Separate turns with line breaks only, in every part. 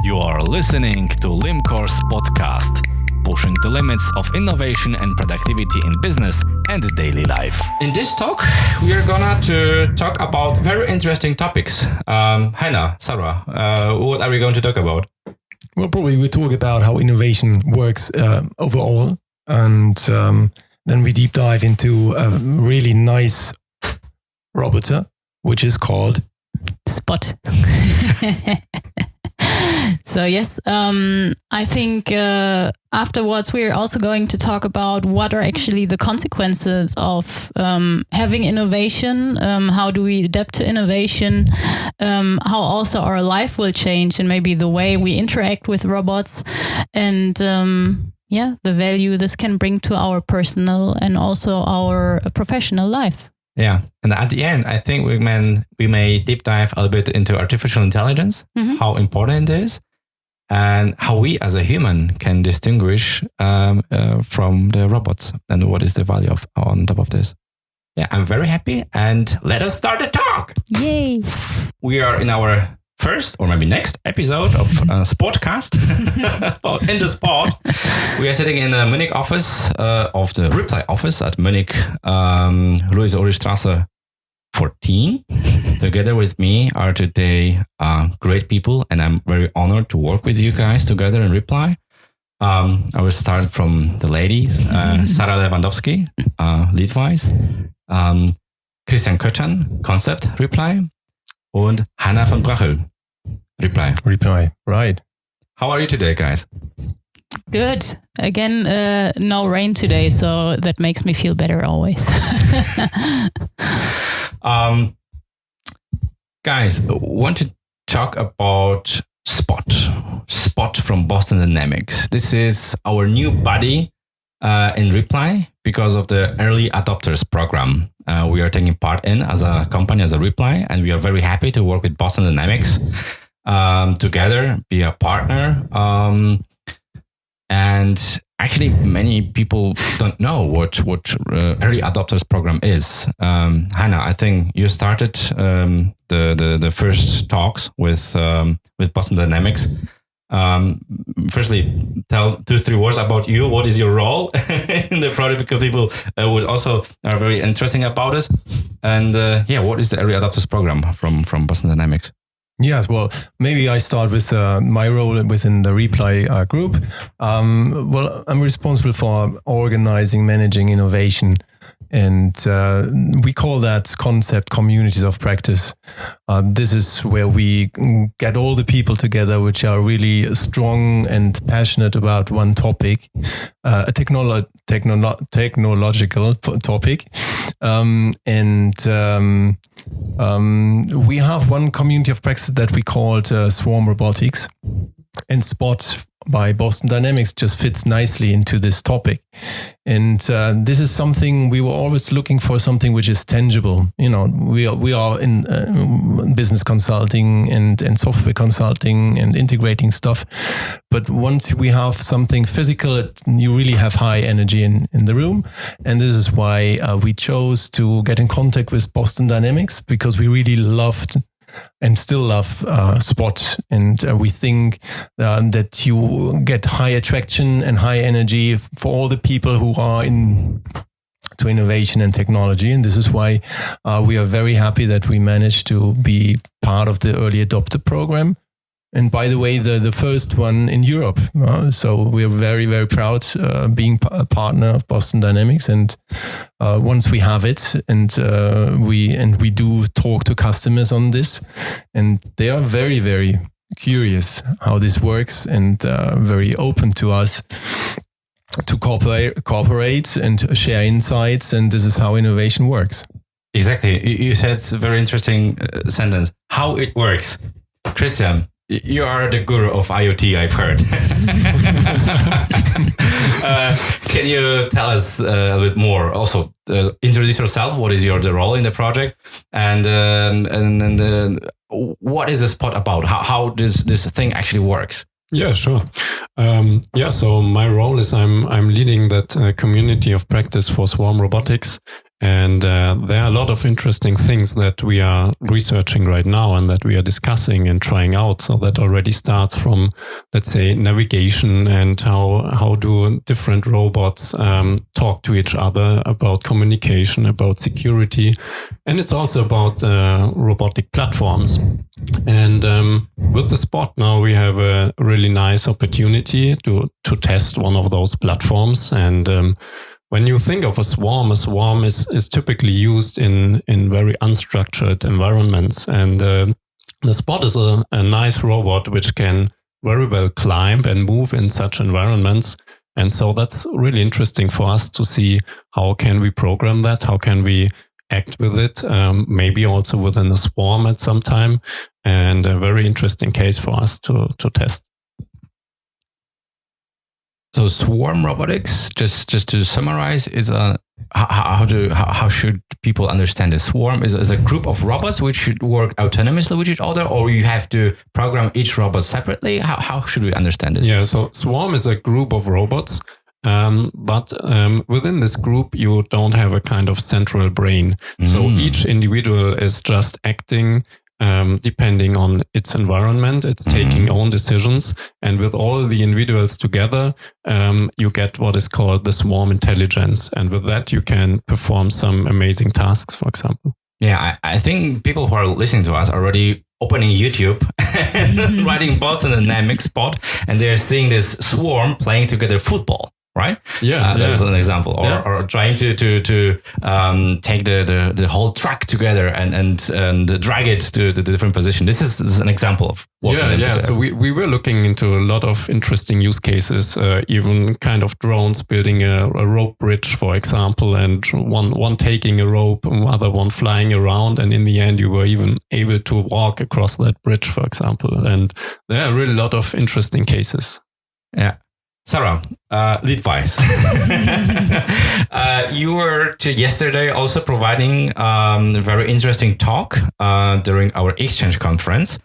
You are listening to Limcore's SPOTcast, pushing the limits of innovation and productivity in business and daily life.
In this talk, we are gonna to talk about very interesting topics. Heiner, Sarah, what are we going to talk about?
Well, probably we talk about how innovation works overall, and then we deep dive into a really nice robot, which is called
Spot. So yes, I think afterwards we're also going to talk about what are actually the consequences of having innovation, how do we adapt to innovation, how also our life will change and maybe the way we interact with robots, and the value this can bring to our personal and also our professional life.
Yeah, and at the end, I think we may deep dive a little bit into artificial intelligence, how important it is, and how we as a human can distinguish from the robots, and what is the value of on top of this. Yeah, I'm very happy, and let us start the talk.
Yay!
We are in our first or maybe next episode of SPOTcast. In the spot, we are sitting in the Munich office of the Reply office at Munich, Louis-Ulrich-Straße 14. Together with me are today great people, and I'm very honored to work with you guys together in Reply. I will start from the ladies. Sarah Lewandowski, Leadvise, Christian Koetschan, Concept Reply, and Heiner von Brachel, Reply.
Right.
How are you today, guys?
Good. Again, no rain today, so that makes me feel better always.
Guys, want to talk about Spot from Boston Dynamics. This is our new buddy in Reply because of the early adopters program we are taking part in as a company, as a Reply, and we are very happy to work with Boston Dynamics together, be a partner. And actually, many people don't know what early adopters program is. Heiner, I think you started the first talks with Boston Dynamics. Firstly, tell 2-3 words about you. What is your role in the project? Because people would also are very interesting about it. And what is the early adopters program from Boston Dynamics?
Yes, well, maybe I start with my role within the Reply group. I'm responsible for organizing, managing innovation, and we call that concept communities of practice. This is where we get all the people together which are really strong and passionate about one topic, a technological topic. We have one community of practice that we called Swarm Robotics, and Spot by Boston Dynamics just fits nicely into this topic. And this is something we were always looking for, something which is tangible. You know, we are in business consulting and software consulting and integrating stuff. But once we have something physical, you really have high energy in the room. And this is why we chose to get in contact with Boston Dynamics, because we really loved and still love Spot, and we think that you get high attraction and high energy for all the people who are to innovation and technology, and this is why we are very happy that we managed to be part of the early adopter program. And by the way, the first one in Europe. So we're very, very proud being a partner of Boston Dynamics. And once we have it, and we do talk to customers on this, and they are very, very curious how this works, and very open to us to cooperate and share insights. And this is how innovation works.
Exactly. You said a very interesting sentence. How it works. Christian, you are the guru of IoT, I've heard. Can you tell us a bit more? Also, introduce yourself. What is the role in the project, and what is the Spot about? How does this thing actually works?
Yeah, sure. So my role is I'm leading that community of practice for Swarm Robotics And there are a lot of interesting things that we are researching right now and that we are discussing and trying out. So that already starts from, let's say, navigation and how do different robots talk to each other, about communication, about security. And it's also about robotic platforms. And with the Spot now, we have a really nice opportunity to test one of those platforms. And when you think of a swarm is typically used in very unstructured environments. And the Spot is a nice robot which can very well climb and move in such environments. And so that's really interesting for us to see how can we program that, how can we act with it, maybe also within a swarm at some time, and a very interesting case for us to test.
So swarm robotics, just to summarize, is how should people understand it? Swarm is a group of robots which should work autonomously with each other, or you have to program each robot separately? How should we understand this?
Yeah, so swarm is a group of robots. But within this group, you don't have a kind of central brain. So each individual is just acting depending on its environment. It's taking own decisions. And with all the individuals together, you get what is called the swarm intelligence. And with that, you can perform some amazing tasks, for example.
Yeah, I think people who are listening to us are already opening YouTube and writing Boston Dynamics Spot, and they're seeing this swarm playing together football. Right?
Yeah,
that's an example. Or trying to take the whole truck together and drag it to the different position. This is an example of what
So we were looking into a lot of interesting use cases, even kind of drones building a rope bridge, for example, and one taking a rope, other one flying around, and in the end you were even able to walk across that bridge, for example. And there are really a lot of interesting cases.
Yeah. Sarah, Leadvise. You were yesterday also providing a very interesting talk during our Exchange conference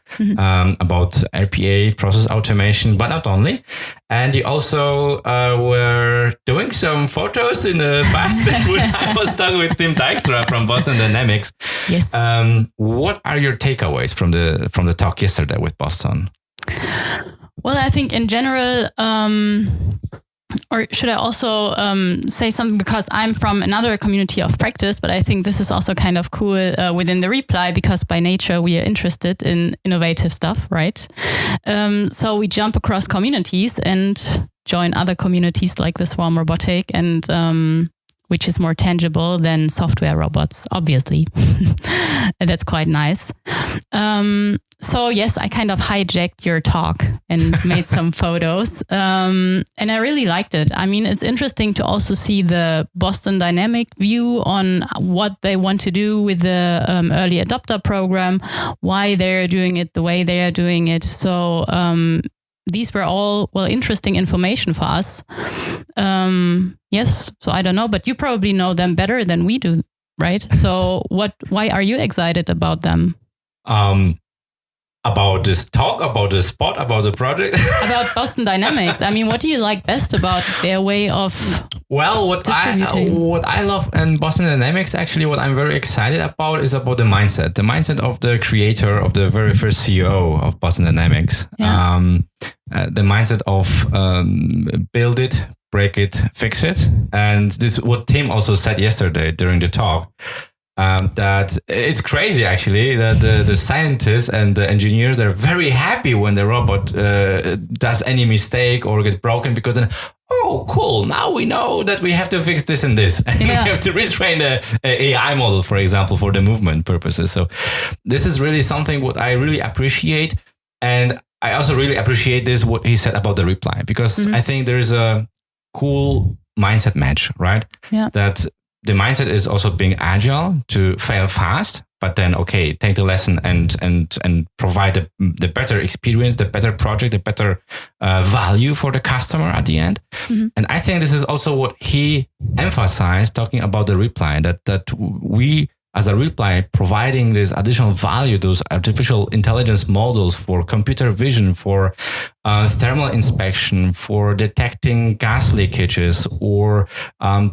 about RPA, process automation, but not only. And you also were doing some photos in the past when I was talking with Tim Dijkstra from Boston Dynamics.
Yes.
What are your takeaways from the talk yesterday with Boston?
Well, I think in general, or should I also say something, because I'm from another community of practice, but I think this is also kind of cool within the Reply, because by nature we are interested in innovative stuff, right? So we jump across communities and join other communities like the Swarm Robotic, and which is more tangible than software robots, obviously. And that's quite nice. So yes, I kind of hijacked your talk and made some photos. And I really liked it. I mean, it's interesting to also see the Boston Dynamic view on what they want to do with the early adopter program, why they're doing it the way they are doing it. So these were all, interesting information for us. Yes, so I don't know, but you probably know them better than we do, right? So why are you excited about them?
About this talk, about the Spot, about the project? About
Boston Dynamics. I mean, what do you like best about their way of distributing?
What I love in Boston Dynamics, actually, what I'm very excited about is about the mindset of the creator, of the very first CEO of Boston Dynamics. Yeah. The mindset of build it, break it, fix it. And this is what Tim also said yesterday during the talk. That it's crazy actually that the scientists and the engineers are very happy when the robot does any mistake or gets broken, because then, oh cool, now we know that we have to fix this and this, and we have to retrain the AI model, for example, for the movement purposes. So this is really something what I really appreciate, and I also really appreciate this what he said about the Reply, because I think there is a cool mindset match, right? Yeah. That the mindset is also being agile to fail fast, but then, take the lesson and provide the better experience, the better project, the better value for the customer at the end. Mm-hmm. And I think this is also what he emphasized talking about the Reply, that we as a Reply, providing this additional value, those artificial intelligence models for computer vision, for thermal inspection, for detecting gas leakages or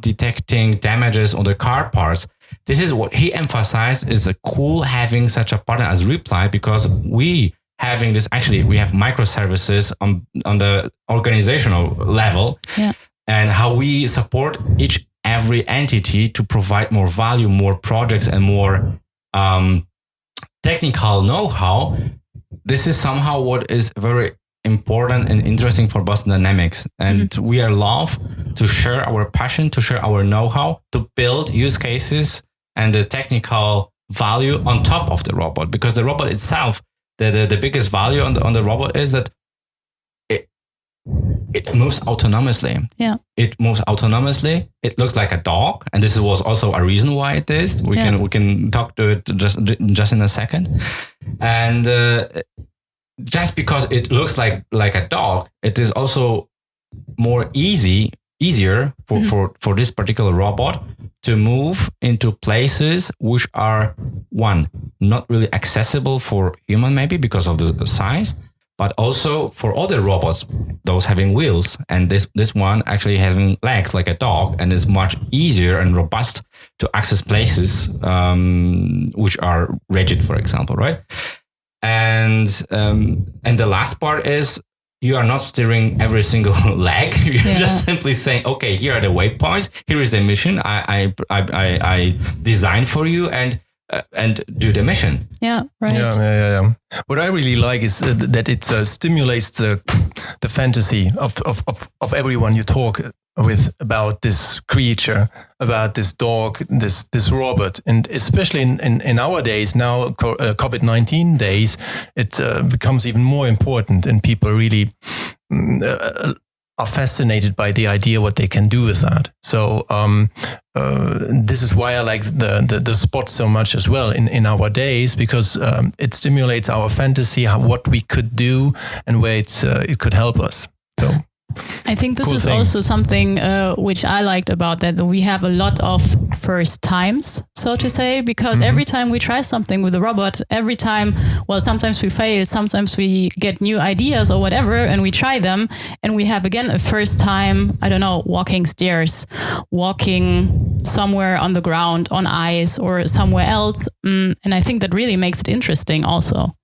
detecting damages on the car parts. This is what he emphasized is cool having such a partner as Reply, because we have microservices on the organizational level, and how we support every entity to provide more value, more projects, and more technical know-how. This is somehow what is very important and interesting for Boston Dynamics. And we are love to share our passion, to share our know-how, to build use cases and the technical value on top of the robot. Because the robot itself, the biggest value on the robot is that it moves autonomously.
Yeah.
It moves autonomously. It looks like a dog, and this was also a reason why it is. We can talk to it just in a second. And just because it looks like a dog, it is also easier for this particular robot to move into places which are not really accessible for human, maybe because of the size, but also for other robots, those having wheels, and this one actually having legs like a dog, and is much easier and robust to access places which are rigid, for example, right? And the last part is you are not steering every single leg. You're just simply saying, okay, here are the waypoints. Here is the mission I designed for you, and do the mission.
Yeah, right.
Yeah. What I really like is that it stimulates the fantasy of everyone you talk with about this creature, about this dog, this robot, and especially in our days now, COVID-19 days, it becomes even more important, and people really are fascinated by the idea what they can do with that. So this is why I like the spot so much as well in our days, because it stimulates our fantasy, what we could do and where it could help us. So
I think this
cool
is
thing.
also something which I liked about that we have a lot of first times, so to say, because every time we try something with a robot, every time, well, sometimes we fail, sometimes we get new ideas or whatever, and we try them, and we have again a first time, I don't know, walking stairs, walking somewhere on the ground, on ice or somewhere else. And I think that really makes it interesting also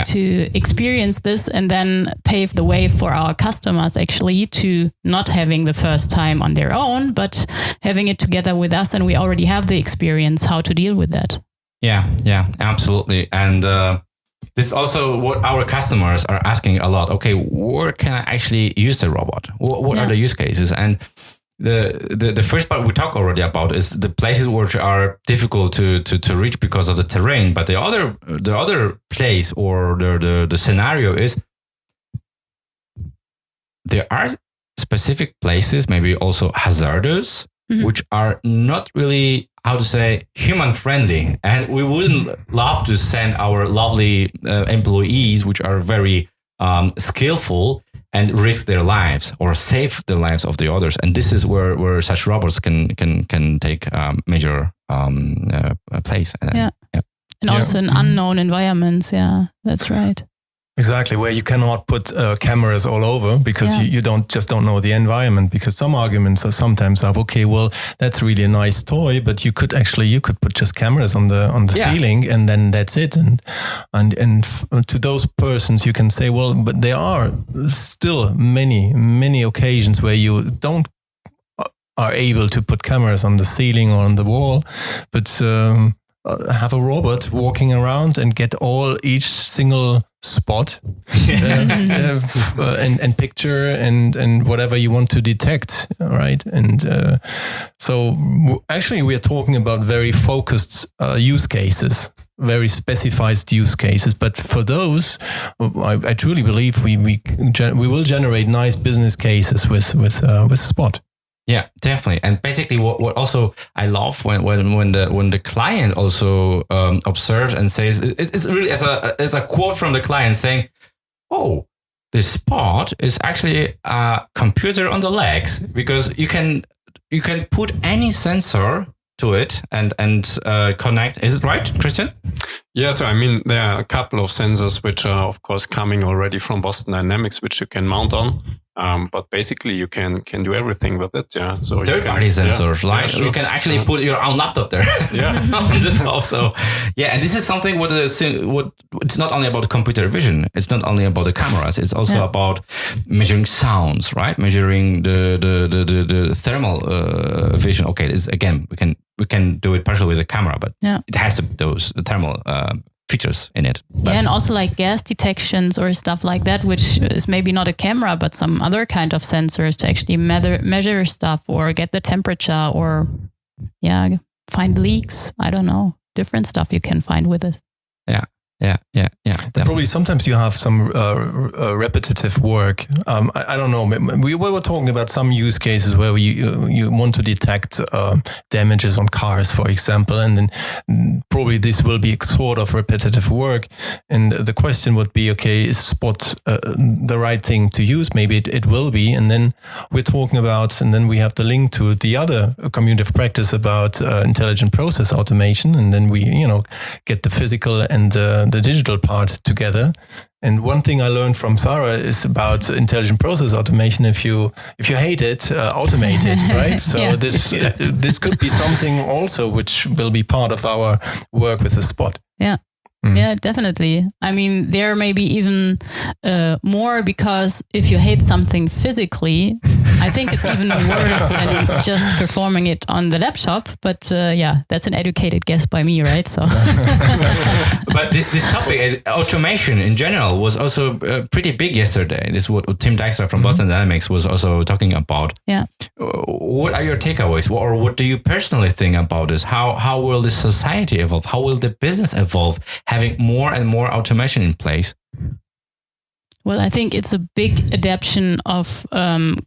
to experience this and then pave the way for our customers actually to not having the first time on their own, but having it together with us, and we already have the experience how to deal with that.
Yeah, absolutely. And this is also what our customers are asking a lot. Okay, where can I actually use the robot? What are the use cases? And the first part we talked already about is the places which are difficult to reach because of the terrain. But the other place or the scenario is there are specific places, maybe also hazardous, which are not really, how to say, human friendly. And we wouldn't love to send our lovely employees, which are very skillful, and risk their lives or save the lives of the others. And this is where such robots can take major place.
And also in unknown environments. Yeah, that's right.
Exactly, where you cannot put cameras all over because you don't know the environment. Because some arguments are sometimes okay, well, that's really a nice toy, but you could put just cameras on the ceiling, and then that's it. And to those persons, you can say, well, but there are still many occasions where you are able to put cameras on the ceiling or on the wall, but have a robot walking around and get each single spot and picture and whatever you want to detect, right? And so actually we are talking about very focused use cases, very specified use cases. But for those, I truly believe we will generate nice business cases with Spot.
Yeah, definitely. And basically what also I love when the client also observes and says, it's really as a quote from the client saying, oh, the Spot is actually a computer on the legs, because you can put any sensor to it and connect. Is it right, Christian?
Yeah, so I mean, there are a couple of sensors which are, of course, coming already from Boston Dynamics, which you can mount on. But basically, you can do everything with it. Yeah, so
third-party sensors,
yeah,
right?
Yeah, sure.
You can actually put your own laptop there, on the top. So, yeah, and this is something what it's not only about computer vision. It's not only about the cameras. It's also about measuring sounds, right? Measuring the thermal vision. Okay, this again we can do it partially with the camera, but it has those thermal features in it. But
and also like gas detections or stuff like that, which is maybe not a camera, but some other kind of sensors to actually measure stuff or get the temperature or find leaks. I don't know. Different stuff you can find with it.
Yeah.
Probably sometimes you have some repetitive work. I don't know. We were talking about some use cases where you want to detect damages on cars, for example, and then probably this will be sort of repetitive work. And the question would be, okay, is Spot the right thing to use? Maybe it will be. And then we're talking about, and then we have the link to the other community of practice about intelligent process automation. And then we, get the physical and the digital part together. And one thing I learned from Sarah is about intelligent process automation. If you hate it, automate it, right? So this could be something also which will be part of our work with the Spot.
Yeah. Yeah, definitely. I mean, there may be even more, because if you hate something physically, I think it's even worse than just performing it on the laptop. But that's an educated guess by me, right? So,
but this topic, automation in general, was also pretty big yesterday. This is what Tim Dijkstra from Boston Dynamics was also talking about.
Yeah.
What are your takeaways, or what do you personally think about this? How will the society evolve? How will the business evolve, having more and more automation in place?
Well, I think it's a big adaptation of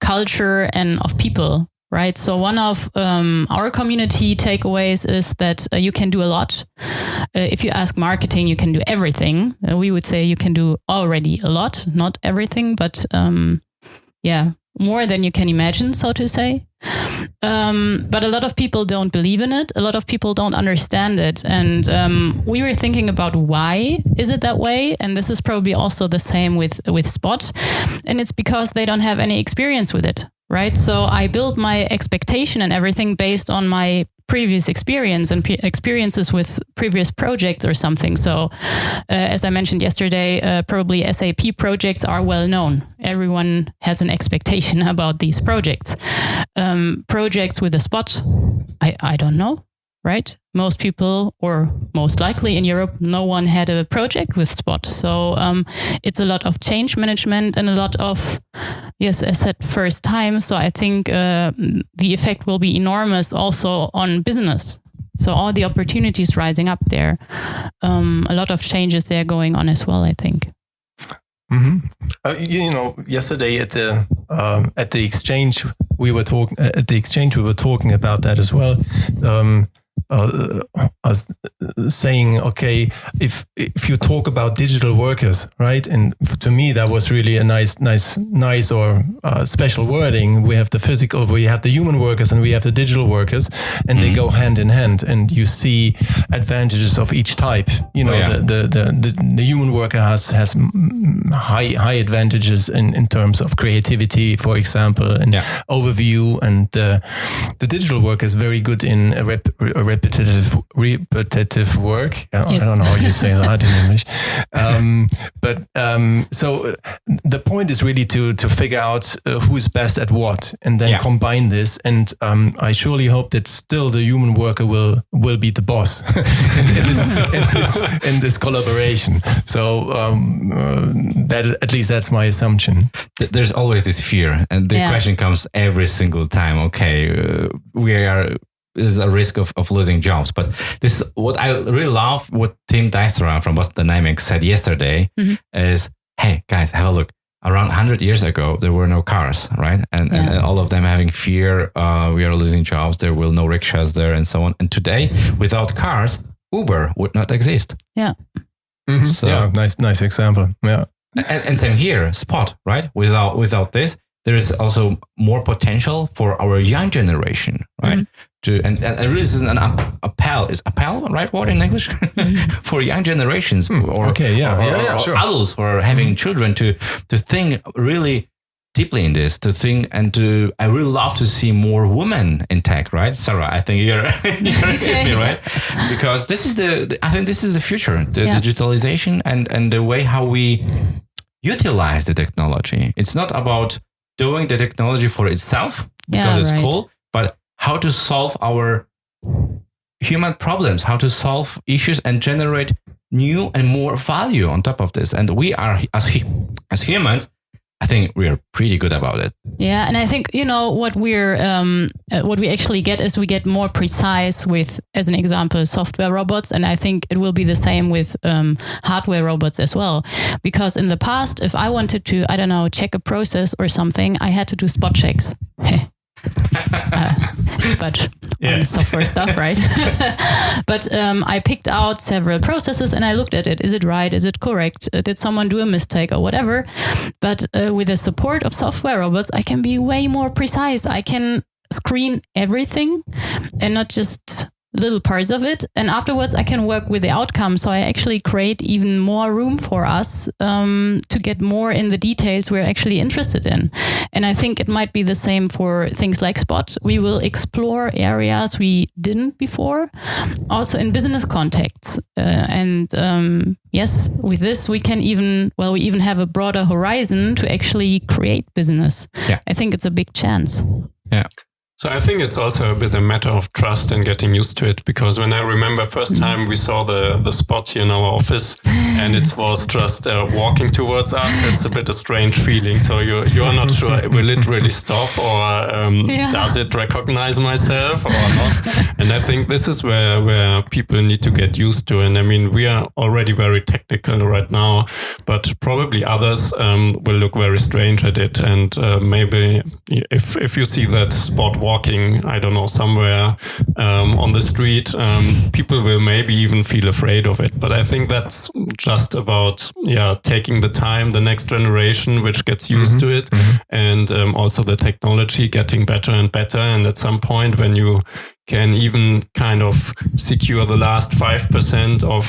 culture and of people, right? So one of our community takeaways is that you can do a lot. If you ask marketing, you can do everything. We would say you can do already a lot, not everything, but more than you can imagine, so to say. But a lot of people don't believe in it. A lot of people don't understand it. And we were thinking about why is it that way? And this is probably also the same with Spot. And it's because they don't have any experience with it, right? So I built my expectation and everything based on my previous experience and experiences with previous projects or something. So as I mentioned yesterday, probably SAP projects are well known. Everyone has an expectation about these projects. Projects with a Spot, I don't know, right? Most people, or most likely in Europe, no one had a project with Spot. So it's a lot of change management and a lot of, as I said, first time. So I think the effect will be enormous also on business. So all the opportunities rising up there, a lot of changes there going on as well, I think.
Mm-hmm. Yesterday at the exchange we were talking about that as well. Saying, okay, if you talk about digital workers, right? And to me, that was really a nice or special wording. We have the physical, we have the human workers, and we have the digital workers, and they go hand in hand. And you see advantages of each type. The human worker has high advantages in terms of creativity, for example, and overview. And the digital worker is very good in repetitive work. I don't know how you say that in English. So the point is really to figure out who's best at what, and then combine this. And I surely hope that still the human worker will be the boss in this collaboration. So that, at least that's my assumption.
There's always this fear, and the question comes every single time. Okay, there's a risk of losing jobs. But this is what I really love, what Tim Dijkstra from Boston Dynamics said yesterday is, hey guys, have a look. Around 100 years ago, there were no cars, right? And all of them having fear, we are losing jobs, there will no rickshaws there and so on. And today, without cars, Uber would not exist.
Yeah.
Mm-hmm. So, nice example. Yeah.
And same here, Spot, right? Without this, there is also more potential for our young generation, right? And really this is an appel. Is appel right word in English? For young generations or
sure.
adults who are having children to think really deeply in this, to think and to, I really love to see more women in tech, right? Sarah, I think you're right? Because this is I think this is the future, the digitalization and the way how we utilize the technology. It's not about doing the technology for itself because it's cool, but how to solve our human problems, how to solve issues and generate new and more value on top of this. And we are, as humans, I think we are pretty good about it.
Yeah, and I think what we actually get is we get more precise with, as an example, software robots, and I think it will be the same with hardware robots as well. Because in the past, if I wanted to, I don't know, check a process or something, I had to do spot checks. But on software stuff, right? But I picked out several processes and I looked at it. Is it right? Is it correct? Did someone do a mistake or whatever? But with the support of software robots, I can be way more precise. I can screen everything and not just little parts of it. And afterwards, I can work with the outcome. So I actually create even more room for us to get more in the details we're actually interested in. And I think it might be the same for things like Spot. We will explore areas we didn't before, also in business contexts. Yes, with this, we can we even have a broader horizon to actually create business. Yeah. I think it's a big chance.
Yeah.
So I think it's also a bit a matter of trust and getting used to it, because when I remember first time we saw the Spot here in our office and it was just walking towards us, it's a bit a strange feeling. So you are not sure, will it really stop or does it recognize myself or not? And I think this is where people need to get used to. And I mean, we are already very technical right now, but probably others will look very strange at it. And maybe if you see that Spot walking, I don't know, somewhere on the street, people will maybe even feel afraid of it. But I think that's just about, taking the time, the next generation, which gets used to it, and also the technology getting better and better. And at some point when you can even kind of secure the last 5% of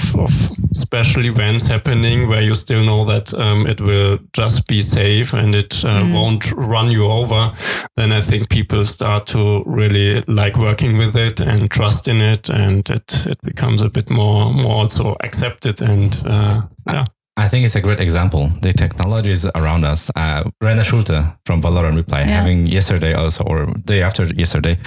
special events happening where you still know that it will just be safe and it won't run you over, then I think people start to really like working with it and trust in it, and it becomes a bit more also accepted and
I think it's a great example. The technology is around us. Rainer Schulte from Valorant Reply having yesterday also, or day after yesterday,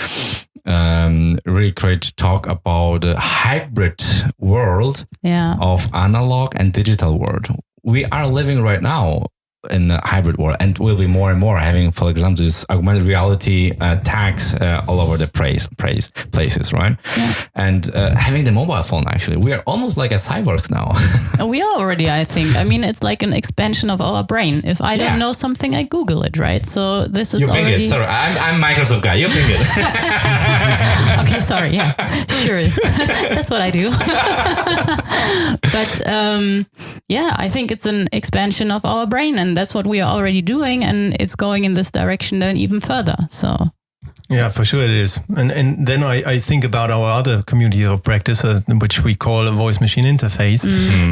really great talk about the hybrid world of analog and digital world. We are living right now in a hybrid world, and will be more and more having, for example, this augmented reality tags all over the places, right? Yeah. And having the mobile phone, actually, we are almost like a cyborgs now.
We are already, I think. I mean, it's like an expansion of our brain. If I don't know something, I Google it, right? So this is
you
already...
ping it. Sorry, I'm Microsoft guy. You ping it.
Okay, sorry. Yeah, sure. That's what I do. But I think it's an expansion of our brain, and that's what we are already doing, and it's going in this direction then even further. So
yeah, for sure it is. And then I think about our other community of practice, which we call a voice machine interface.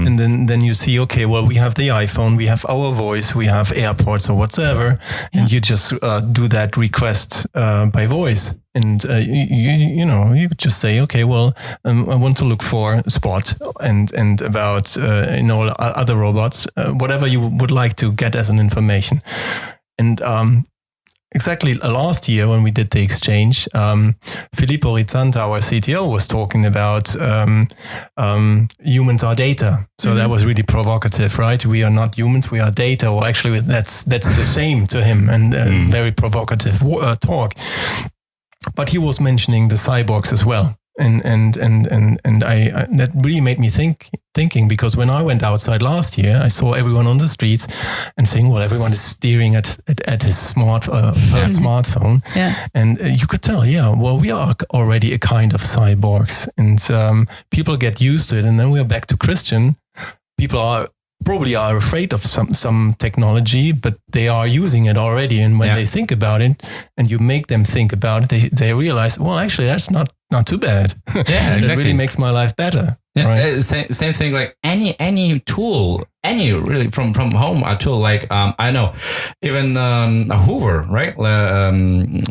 And then you see, okay, well, we have the iPhone, we have our voice, we have AirPods or whatsoever, and you just do that request by voice. And you just say, okay, well, I want to look for Spot and about other robots, whatever you would like to get as an information. And exactly last year when we did the exchange, Filippo Rizzanta, our CTO, was talking about humans are data. So that was really provocative, right? We are not humans, we are data. Or actually, that's the same to him, and very provocative talk. But he was mentioning the cyborgs as well. And I that really made me thinking, because when I went outside last year, I saw everyone on the streets and saying, well, everyone is staring at his smartphone. Yeah. And you could tell, we are already a kind of cyborgs, and people get used to it. And then we are back to Christian. People are probably are afraid of some technology, but they are using it already. And when they think about it, and you make them think about it, they realize, well, actually, that's not too bad.
Yeah, exactly.
It really makes my life better.
Yeah,
right?
Same thing. Like any tool, really from home, a tool like I know, even a Hoover, right?
Vacuum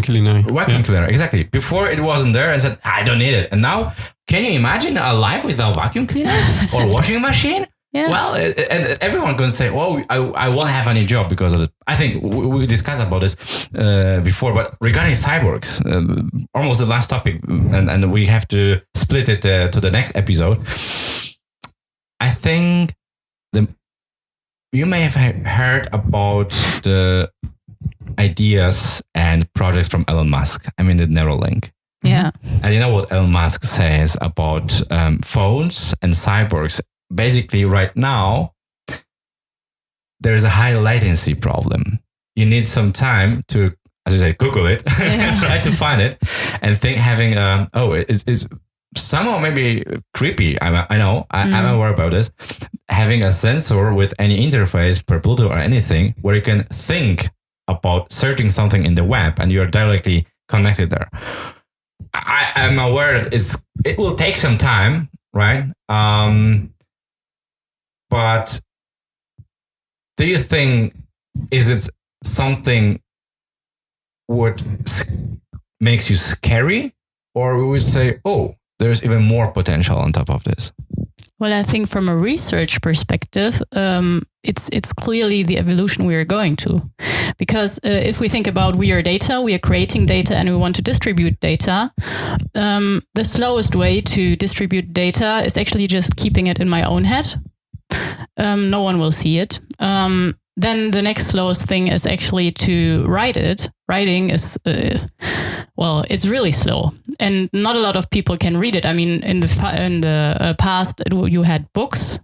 cleaner.
Vacuum cleaner, exactly. Before it wasn't there, I said I don't need it, and now can you imagine a life without vacuum cleaner or washing machine?
Yeah.
Well, and everyone can say, "Oh, I won't have any job because of it." I think we discussed about this before, but regarding cyborgs, almost the last topic, and we have to split it to the next episode. I think you may have heard about the ideas and projects from Elon Musk. I mean, the Neuralink.
Yeah.
And you know what Elon Musk says about phones and cyborgs? Basically, right now, there is a high latency problem. You need some time to, as you say, Google it, try to find it, and think having, it's somehow maybe creepy. I know, I'm aware about this. Having a sensor with any interface per Bluetooth or anything where you can think about searching something in the web and you're directly connected there. I'm aware that it will take some time, right? But do you think, is it something what makes you scary? Or we would say, oh, there's even more potential on top of this?
Well, I think from a research perspective, it's clearly the evolution we are going to. Because if we think about we are data, we are creating data and we want to distribute data, the slowest way to distribute data is actually just keeping it in my own head. No one will see it. Then the next slowest thing is actually to write it. Writing is, it's really slow, and not a lot of people can read it. I mean, in the past, you had books.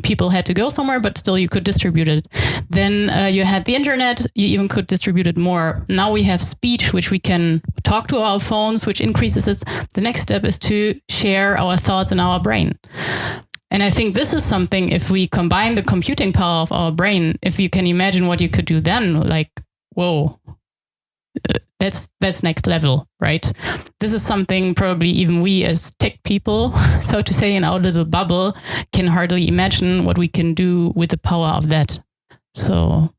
People had to go somewhere, but still you could distribute it. Then you had the internet. You even could distribute it more. Now we have speech, which we can talk to our phones, which increases it. The next step is to share our thoughts in our brain. And I think this is something, if we combine the computing power of our brain, if you can imagine what you could do then, like, whoa, that's next level, right? This is something probably even we as tech people, so to say, in our little bubble, can hardly imagine what we can do with the power of that. So...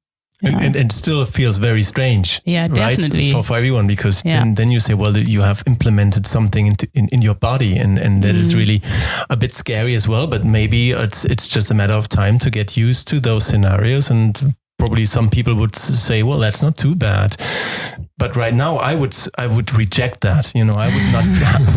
Yeah.
And still it feels very strange.
Yeah, definitely.
Right? For everyone, because then you say, well, you have implemented something in your body, and that is really a bit scary as well. But maybe it's just a matter of time to get used to those scenarios, and probably some people would say, well, that's not too bad. But right now, I would reject that. You know, I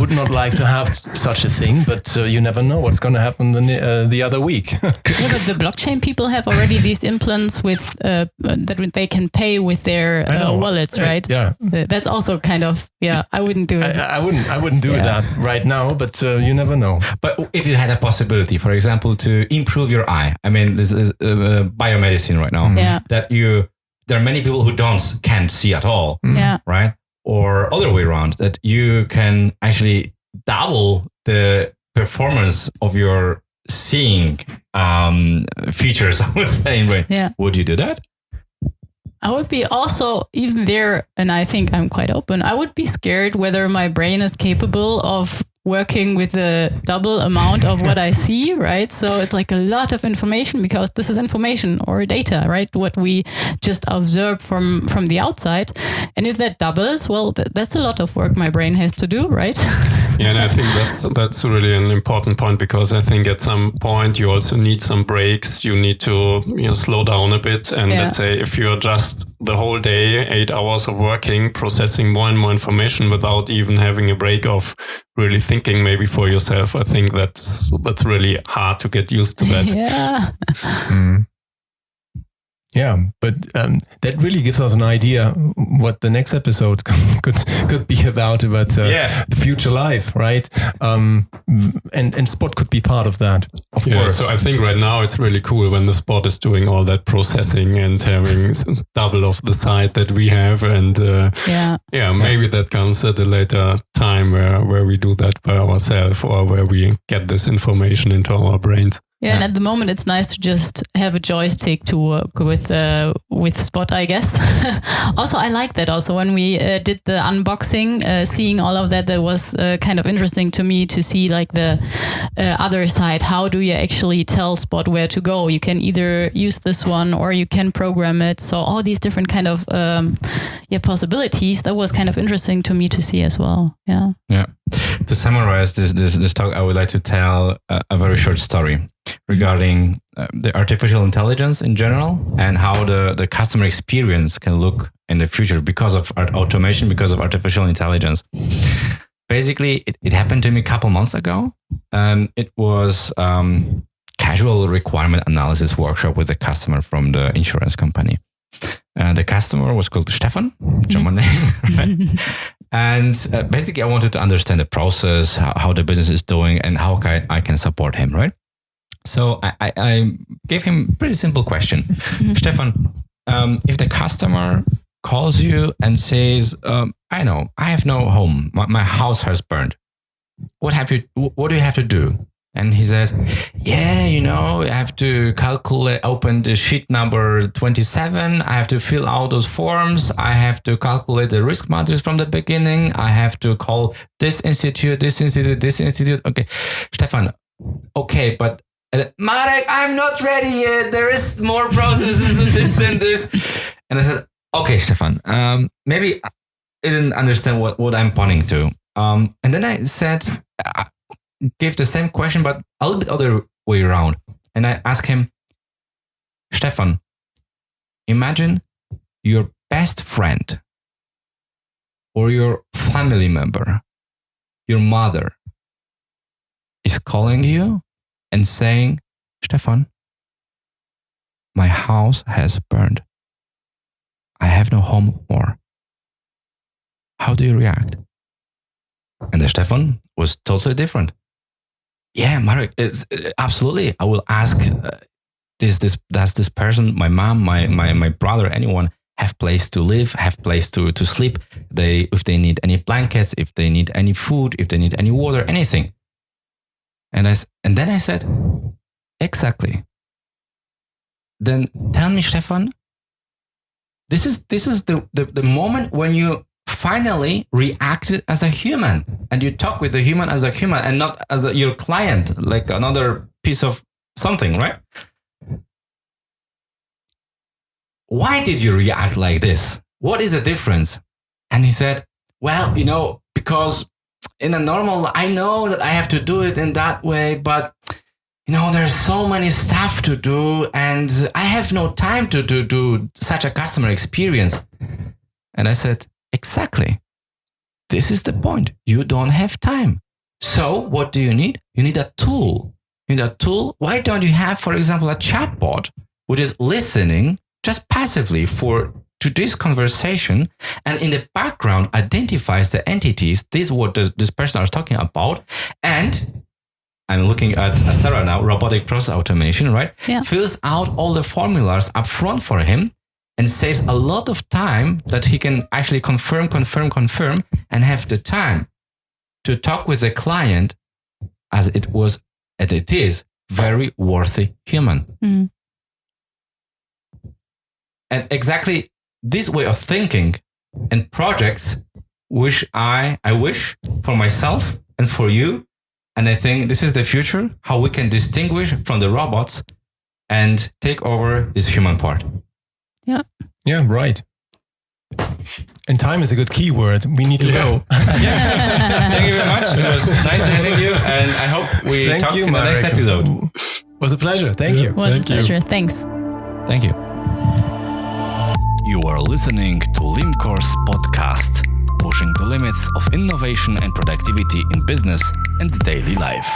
would not like to have such a thing. But you never know what's going to happen the other week.
Yeah, but the blockchain people have already these implants with that they can pay with their wallets, right?
Yeah,
that's also kind of I wouldn't do it.
I wouldn't do that right now. But you never know.
But if you had a possibility, for example, to improve your eye, I mean, this is biomedicine right now.
Yeah.
That there are many people who can't see at all, right? Or other way around, that you can actually double the performance of your seeing features, I would say.
Yeah.
Would you do that?
I would be also even there, and I think I'm quite open. I would be scared whether my brain is capable of working with a double amount of what I see, right? So it's like a lot of information, because this is information or data, right? What we just observe from the outside. And if that doubles, well, that's a lot of work my brain has to do, right?
Yeah, and I think that's really an important point, because I think at some point you also need some breaks. You need to slow down a bit. And let's say if you're just the whole day, 8 hours of working, processing more and more information without even having a break of really thinking maybe for yourself, I think that's really hard to get used to that.
Yeah.
Yeah, but that really gives us an idea what the next episode could be about the future life, right? And Spot could be part of that, of course.
So I think right now it's really cool when the Spot is doing all that processing and having double of the side that we have, and maybe that comes at a later time where we do that by ourselves, or where we get this information into our brains.
Yeah, and at the moment it's nice to just have a joystick to work with Spot, I guess. Also, I like that. Also, when we did the unboxing, seeing all of that was kind of interesting to me to see like the other side. How do you actually tell Spot where to go? You can either use this one or you can program it. So all these different kind of possibilities. That was kind of interesting to me to see as well. Yeah.
Yeah. To summarize this talk, I would like to tell a very short story regarding the artificial intelligence in general and how the customer experience can look in the future because of automation, because of artificial intelligence. Basically, it happened to me a couple months ago. It was casual requirement analysis workshop with a customer from the insurance company. The customer was called Stefan, German name, right? And basically, I wanted to understand the process, how the business is doing, and how I can support him, right? So I gave him a pretty simple question. Stefan, if the customer calls you and says, I have no home, my house has burned. What do you have to do? And he says, I have to open the sheet number 27. I have to fill out those forms. I have to calculate the risk matrix from the beginning. I have to call this institute, this institute, this institute. Okay, Stefan, okay, but Marek, I'm not ready yet. There is more processes and this and this. And I said, okay, Stefan, maybe I didn't understand what I'm pointing to. And then I said, gave the same question, but a little bit other way around. And I asked him, Stefan, imagine your best friend or your family member, your mother, is calling you and saying, Stefan, my house has burned. I have no home more. How do you react? And the Stefan was totally different. Yeah, Marek, it's absolutely. I will ask, does this person, my mom, my brother, anyone, have place to live, have place to sleep? If they need any blankets, if they need any food, if they need any water, anything. And then I said, exactly. Then tell me, Stefan, this is the moment when you finally reacted as a human and you talk with the human as a human and not as your client, like another piece of something, right? Why did you react like this? What is the difference? And he said, well, because in a normal, I know that I have to do it in that way, but there's so many stuff to do and I have no time to do such a customer experience. And I said, exactly. This is the point. You don't have time. So what do you need? You need a tool. Why don't you have, for example, a chatbot, which is listening just passively to this conversation and in the background identifies the entities. This is what this person is talking about. And I'm looking at Sarah now, robotic process automation, right? Yeah. Fills out all the formulas up front for him and saves a lot of time that he can actually confirm, and have the time to talk with the client as it is very worthy human. Mm. And exactly this way of thinking and projects, which I wish for myself and for you. And I think this is the future, how we can distinguish from the robots and take over this human part.
Yeah.
Yeah, right. And time is a good keyword. We need to go.
Yeah. Thank you very much. It was nice having you. And I hope we talk in the next episode.
It was a pleasure. Thank you.
It was a pleasure. Thanks.
Thank you.
You are listening to Limcore's podcast, pushing the limits of innovation and productivity in business and daily life.